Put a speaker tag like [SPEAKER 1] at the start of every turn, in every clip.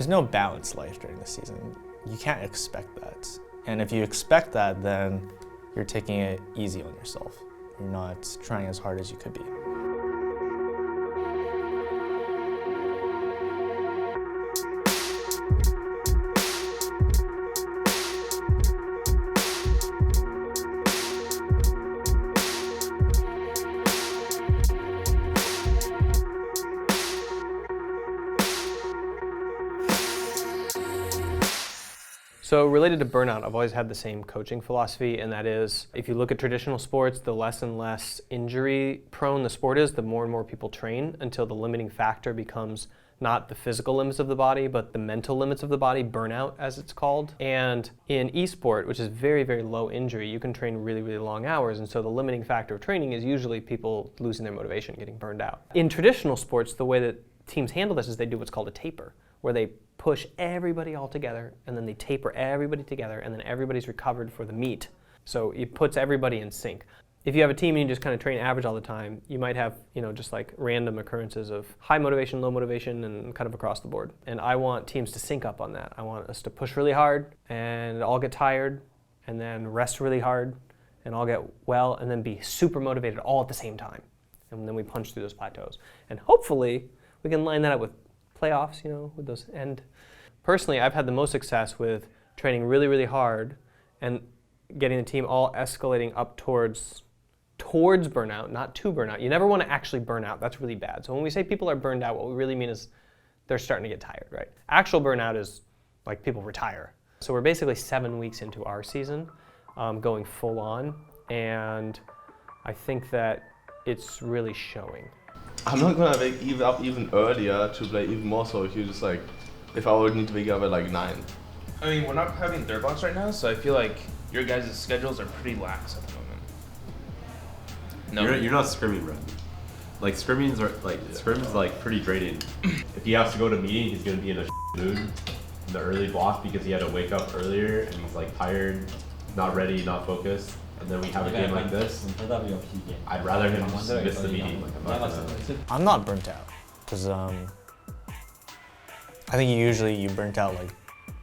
[SPEAKER 1] There's no balanced life during the season. You can't expect that. And if you expect that, then you're taking it easy on yourself. You're not trying as hard as you could be.
[SPEAKER 2] So related to burnout, I've always had the same coaching philosophy, and that is, if you look at traditional sports, the less and less injury prone the sport is, the more and more people train until the limiting factor becomes not the physical limits of the body, but the mental limits of the body, burnout as it's called. And in esport, which is very, very low injury, you can train really, really long hours, and so the limiting factor of training is usually people losing their motivation, getting burned out. In traditional sports, the way that teams handle this is they do what's called a taper, where they push everybody all together, and then they taper everybody together, and then everybody's recovered for the meet. So it puts everybody in sync. If you have a team and you just kind of train average all the time, you might have, just like random occurrences of high motivation, low motivation, and kind of across the board. And I want teams to sync up on that. I want us to push really hard and all get tired, and then rest really hard and all get well, and then be super motivated all at the same time. And then we punch through those plateaus. And hopefully we can line that up with playoffs, with those end. Personally, I've had the most success with training really, really hard and getting the team all escalating up towards burnout, not to burnout. You never want to actually burn out. That's really bad. So when we say people are burned out, what we really mean is they're starting to get tired, right? Actual burnout is like people retire. So we're basically 7 weeks into our season, going full on, and I think that it's really showing.
[SPEAKER 3] I'm not gonna wake up even earlier to play even more so if you just if I would need to wake up at 9.
[SPEAKER 4] I mean, we're not having third box right now, so I feel like your guys' schedules are pretty lax at the moment.
[SPEAKER 5] No, you're not scrimming, bro. Scrimmings are scrimmings pretty draining. If he has to go to a meeting, he's gonna be in a mood in the early block because he had to wake up earlier and he's tired, not ready, not focused. And then we have a game like this. I'd rather him just miss the meeting.
[SPEAKER 1] I'm not burnt out because I think usually you burnt out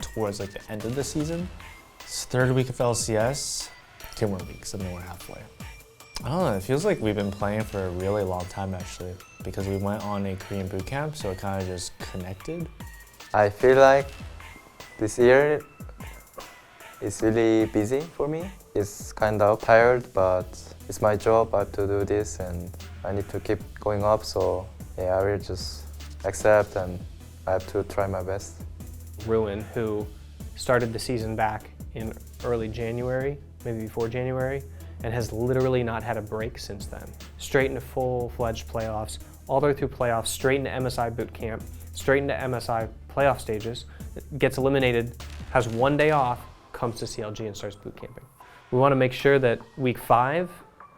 [SPEAKER 1] towards the end of the season. It's third week of LCS, 2 more weeks and then we're halfway. I don't know, it feels like we've been playing for a really long time actually because we went on a Korean boot camp, so it kind of just connected.
[SPEAKER 6] I feel like this year is really busy for me. It's kind of tired, but it's my job. I have to do this and I need to keep going up, so yeah, I will just accept and I have to try my best.
[SPEAKER 2] Ruin, who started the season back in early January, maybe before January, and has literally not had a break since then. Straight into full-fledged playoffs, all the way through playoffs, straight into MSI boot camp, straight into MSI playoff stages, gets eliminated, has 1 day off, comes to CLG and starts boot camping. We want to make sure that week 5,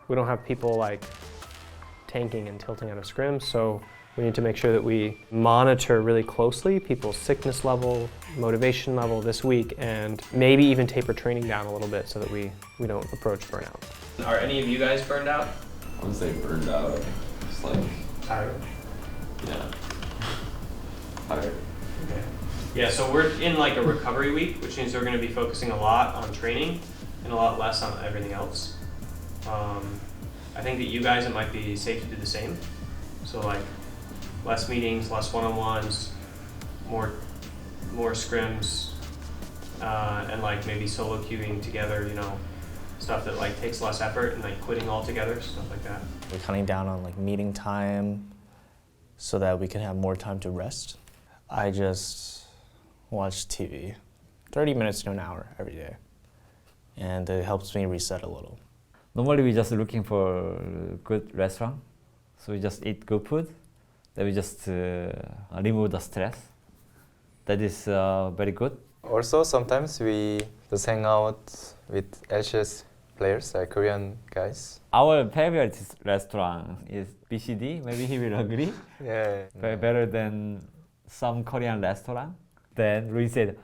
[SPEAKER 2] we don't have people tanking and tilting out of scrims, so we need to make sure that we monitor really closely people's sickness level, motivation level this week, and maybe even taper training down a little bit so that we don't approach burnout. Are any of you guys burned out?
[SPEAKER 5] I wouldn't say burned out, just
[SPEAKER 2] Tired.
[SPEAKER 5] Yeah. Tired.
[SPEAKER 2] Okay. Yeah, so we're in a recovery week, which means we're going to be focusing a lot on training and a lot less on everything else. I think that you guys, it might be safe to do the same. So less meetings, less one-on-ones, more scrims, and maybe solo queuing together, stuff that takes less effort, and quitting altogether, stuff like that.
[SPEAKER 1] We're cutting down on meeting time so that we can have more time to rest. I just watch TV, 30 minutes to an hour every day, and it helps me reset a little.
[SPEAKER 7] Normally we're just looking for a good restaurant, so we just eat good food, then we just remove the stress. That is very good.
[SPEAKER 6] Also, sometimes we just hang out with LCS players, Korean guys.
[SPEAKER 7] Our favorite restaurant is BCD, maybe he will agree.
[SPEAKER 6] Yeah.
[SPEAKER 7] Better than some Korean restaurant. Then Rui said,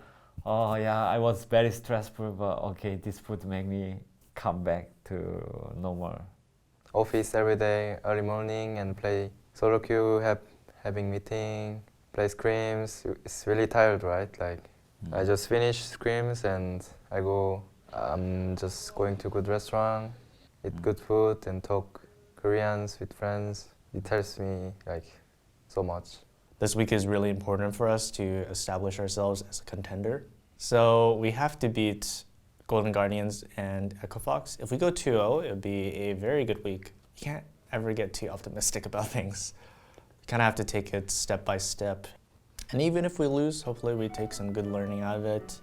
[SPEAKER 7] oh yeah, I was very stressful, but okay, this food made me come back to normal.
[SPEAKER 6] Office every day, early morning, and play solo queue, having meeting, play scrims. It's really tired, right? Like I just finish scrims and I'm just going to good restaurant, eat good food and talk Koreans with friends. It helps me like so much.
[SPEAKER 1] This week is really important for us to establish ourselves as a contender. So we have to beat Golden Guardians and Echo Fox. If we go 2-0, it would be a very good week. You can't ever get too optimistic about things. You kind of have to take it step by step. And even if we lose, hopefully we take some good learning out of it.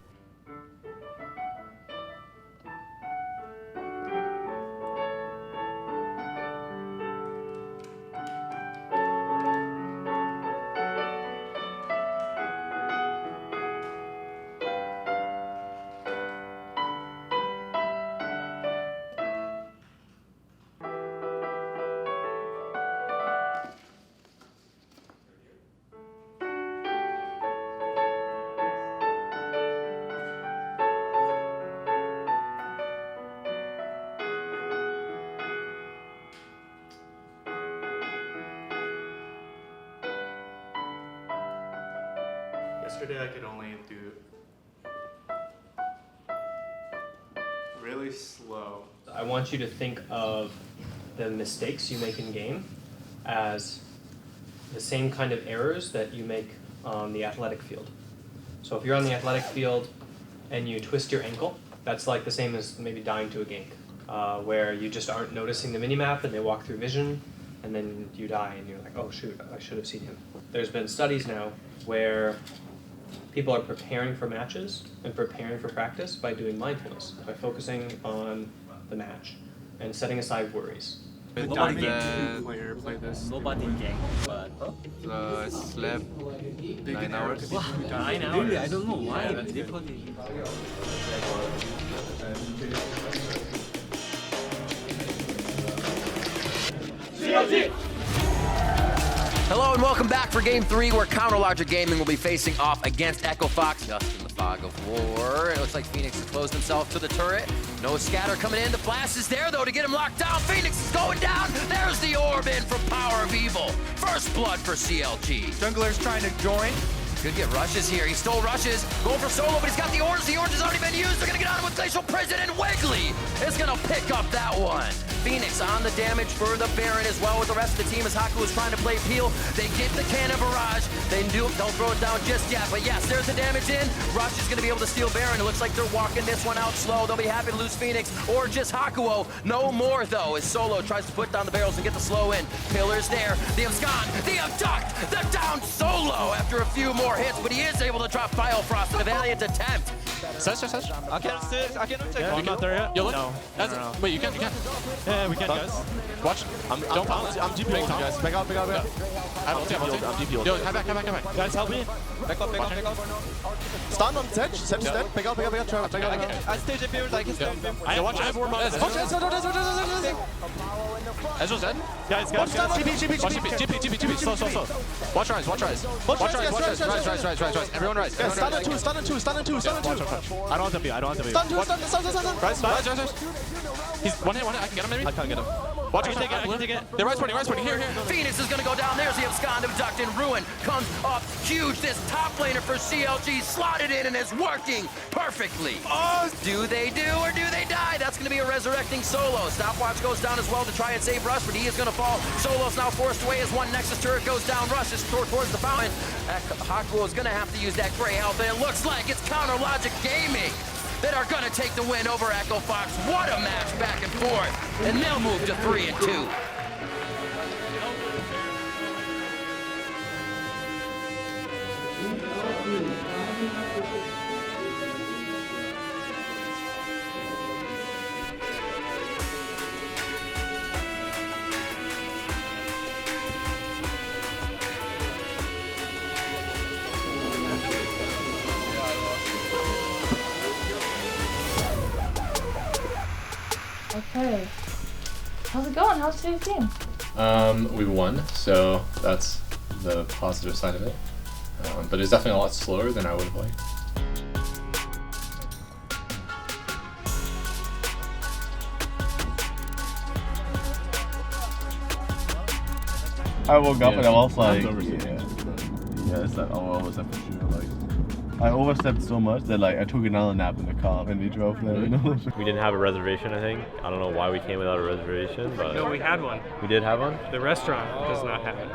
[SPEAKER 1] Yesterday I could only do really slow.
[SPEAKER 2] I want you to think of the mistakes you make in game as the same kind of errors that you make on the athletic field. So if you're on the athletic field and you twist your ankle, that's like the same as maybe dying to a gank, where you just aren't noticing the minimap and they walk through vision and then you die and you're like, oh shoot, I should have seen him. There's been studies now where people are preparing for matches and preparing for practice by doing mindfulness, by focusing on the match and setting aside worries.
[SPEAKER 8] Nobody player play this.
[SPEAKER 7] Nobody gang, but
[SPEAKER 8] Slept 9 hours.
[SPEAKER 7] 9 hours. Really, I don't know why.
[SPEAKER 9] CLG! Hello and welcome back for Game 3, where Counter Logic Gaming will be facing off against Echo Fox. Just in the fog of war. It looks like Phoenix has closed himself to the turret. No scatter coming in. The blast is there, though, to get him locked down. Phoenix is going down. There's the orb in from Power of Evil. First blood for CLG.
[SPEAKER 8] Jungler's trying to join.
[SPEAKER 9] Could get rushes here. He stole rushes. Going for solo, but he's got the orange. The orange has already been used. They're going to get on him with Glacial Prison, and Wiggly is going to pick up that one. Phoenix on the damage for the Baron as well with the rest of the team as Haku is trying to play Peel. They get the cannon barrage. Don't throw it down just yet, but yes, there's the damage in. Rush is going to be able to steal Baron. It looks like they're walking this one out slow. They'll be happy to lose Phoenix or just Hakuo. No more, though, as Solo tries to put down the barrels and get the slow in. Pillar's there. The abscond, the abduct, the down Solo after a few more hits, but he is able to drop File Frost in a valiant attempt.
[SPEAKER 8] Search. I can't take I'm not there yet.
[SPEAKER 10] Yo, look.
[SPEAKER 8] No.
[SPEAKER 10] Wait, you can.
[SPEAKER 8] Yeah, we can, guys.
[SPEAKER 10] Watch.
[SPEAKER 8] Don't pounce. I'm DP'ing, guys. Back out.
[SPEAKER 10] I'm DP'd. Yo, come back.
[SPEAKER 8] Guys, help me. Back up. Stun on Sedge. Sedge is dead. Back out. I stay JP, I can stay him.
[SPEAKER 10] I watch. I have warm up. Ezreal's dead.
[SPEAKER 8] Guys.
[SPEAKER 10] Watch GP. Slow. Watch rise. Everyone rise.
[SPEAKER 8] Stun and two. I don't have to be. Stun.
[SPEAKER 10] Rise. He's one hit. I can get him maybe?
[SPEAKER 8] I can't get him.
[SPEAKER 10] Watch, I can take it. They're rise pointing. Here.
[SPEAKER 9] Phoenix is going to go down. There's the abscond, abduct, and Ruin comes up huge. This top laner for CLG slotted in and is working perfectly. Do they do or do they die? That's going to be a resurrecting Solo. Stopwatch goes down as well to try and save Rush, but he is going to fall. Solo's now forced away as one Nexus turret goes down. Rush is towards the fountain. Hakuo is going to have to use that gray health, and it looks like it's Counter Logic Gaming that are going to take the win over Echo Fox. What a match back and forth. And they'll move to 3-2.
[SPEAKER 11] Okay. How's it going? How's today's game?
[SPEAKER 12] We won, so that's the positive side of it. But it's definitely a lot slower than I would have liked.
[SPEAKER 3] I woke up and I was like,
[SPEAKER 12] Yeah,
[SPEAKER 3] it's like, oh, I was for sure. Like, I overstepped so much that like I took another nap in the car when we drove there. You know?
[SPEAKER 5] We didn't have a reservation, I think. I don't know why we came without a reservation, but
[SPEAKER 2] No, we had one.
[SPEAKER 5] we did have one.
[SPEAKER 2] The restaurant does not have it.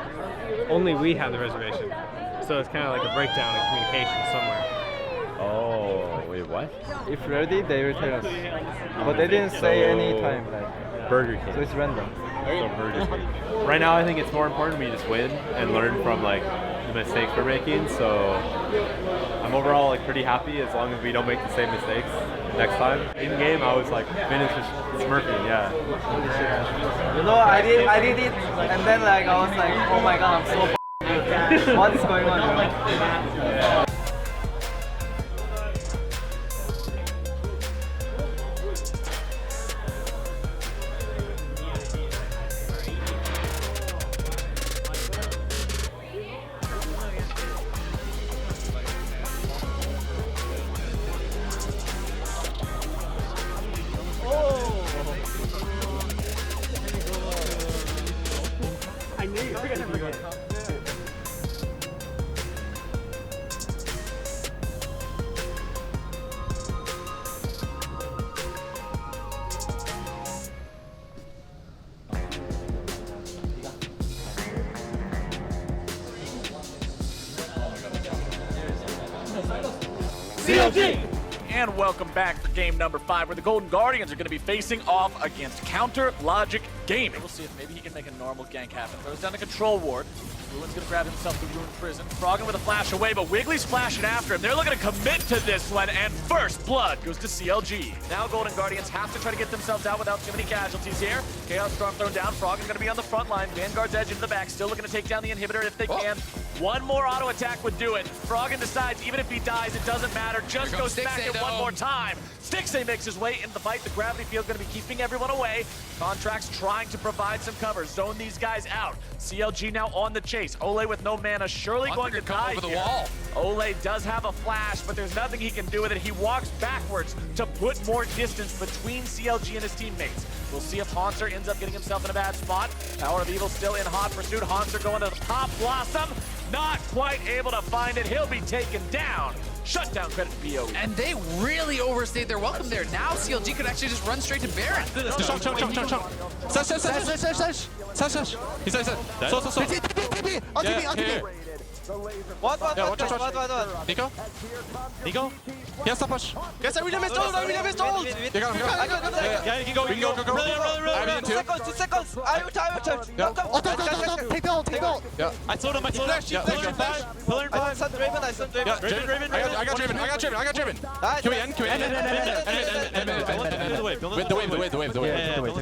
[SPEAKER 2] Only we have the reservation. So it's kind of like a breakdown in communication somewhere.
[SPEAKER 5] Oh, wait, what?
[SPEAKER 6] If ready, they will tell us. But they didn't say any time. Like,
[SPEAKER 5] Burger King.
[SPEAKER 6] so it's random.
[SPEAKER 5] So Burger King. Right now, I think it's more important we just win and learn from like the mistakes we're making. So I'm overall like pretty happy as long as we don't make the same mistakes next time. In game, I was like finished smurfing, yeah.
[SPEAKER 6] You know, I did it, and then like I was like, oh my god, I'm so good. What is going on?
[SPEAKER 13] CLG! And welcome back for game number 5, where the Golden Guardians are going to be facing off against Counter Logic Gaming. We'll see if maybe he can make a normal gank happen. Throws down the control ward. Ruin's going to grab himself the Ruin Prison. Froggen with a flash away, but Wiggly's flashing after him. They're looking to commit to this one, and first blood goes to CLG. Now Golden Guardians have to try to get themselves out without too many casualties here. Chaos Storm thrown down. Froggen's going to be on the front line. Vanguard's edge into the back, still looking to take down the inhibitor if they can. One more auto attack would do it. Froggen decides even if he dies, it doesn't matter. Just go smack it one more time. Stixxay makes his way into the fight. The gravity field going to be keeping everyone away. Contracts trying to provide some cover. Zone these guys out. CLG now on the chase. Ole with no mana, surely going to die over the wall. Ole does have a flash, but there's nothing he can do with it. He walks backwards to put more distance between CLG and his teammates. We'll see if Haunter ends up getting himself in a bad spot. Power of Evil still in hot pursuit. Haunter going to the Pop Blossom. Not quite able to find it. He'll be taken down. Shutdown credit to BO.
[SPEAKER 9] And they really overstayed their welcome there. Now CLG could actually just run straight to Baron.
[SPEAKER 10] 청. 사sh. He's 써.
[SPEAKER 8] What?
[SPEAKER 10] Nico? Yes, push.
[SPEAKER 8] Yes, I read him his toes. I can go.
[SPEAKER 10] Really.
[SPEAKER 8] 2 seconds. I will touch.
[SPEAKER 10] Take the ult. Yeah. I slowed him. Pillar in 5.
[SPEAKER 8] I sent Draven.
[SPEAKER 10] Yeah, Draven. I got Draven. Can we end? The wave. Don't let the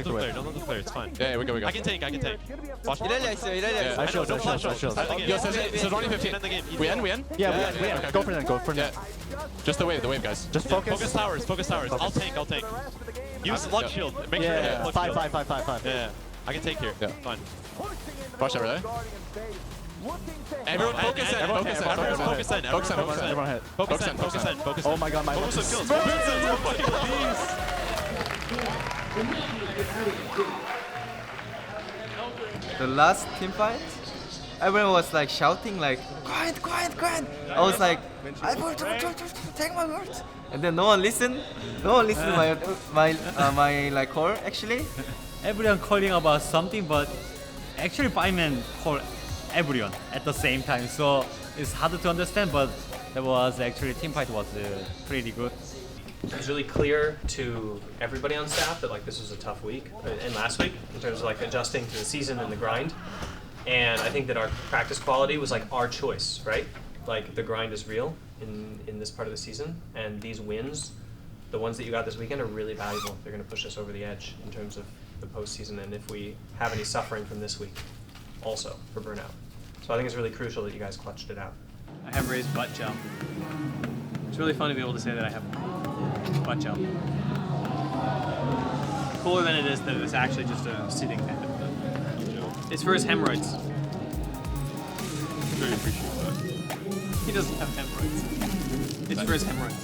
[SPEAKER 10] flare. Don't let the flare. It's fine. Yeah, we go. I can take. Watch.
[SPEAKER 8] İlerle.
[SPEAKER 10] I shield. Yo, so 2015. We end?
[SPEAKER 8] Yeah, we end. Go for them.
[SPEAKER 10] Just the wave, guys.
[SPEAKER 8] Just focus.
[SPEAKER 10] Focus towers. I'll tank. Use luck shield. Make sure you hit luck shield.
[SPEAKER 8] 5.
[SPEAKER 10] Yeah. I can take here.
[SPEAKER 5] Yeah.
[SPEAKER 10] Fine.
[SPEAKER 3] Watch that, really?
[SPEAKER 10] Everyone focus in. Focus in.
[SPEAKER 8] Oh my god, my
[SPEAKER 10] focus kills.
[SPEAKER 6] The last team fight, everyone was like shouting like, quiet. I was like, I will take my word. And then no one listened to my like call actually.
[SPEAKER 7] Everyone calling about something, but actually fireman call everyone at the same time. So it's hard to understand, but that was actually team fight was pretty good.
[SPEAKER 2] It was really clear to everybody on staff that like this was a tough week and last week in terms of like adjusting to the season and the grind. And I think that our practice quality was like our choice, right? Like the grind is real in this part of the season, and these wins, the ones that you got this weekend, are really valuable. They're going to push us over the edge in terms of the postseason, and if we have any suffering from this week, also for burnout. So I think it's really crucial that you guys clutched it out. I have raised butt jump. It's really fun to be able to say that I have butt jump. Cooler than it is that it's actually just a sitting head. It's for his hemorrhoids.
[SPEAKER 10] Very appreciate that.
[SPEAKER 2] He doesn't have hemorrhoids. It's for his hemorrhoids.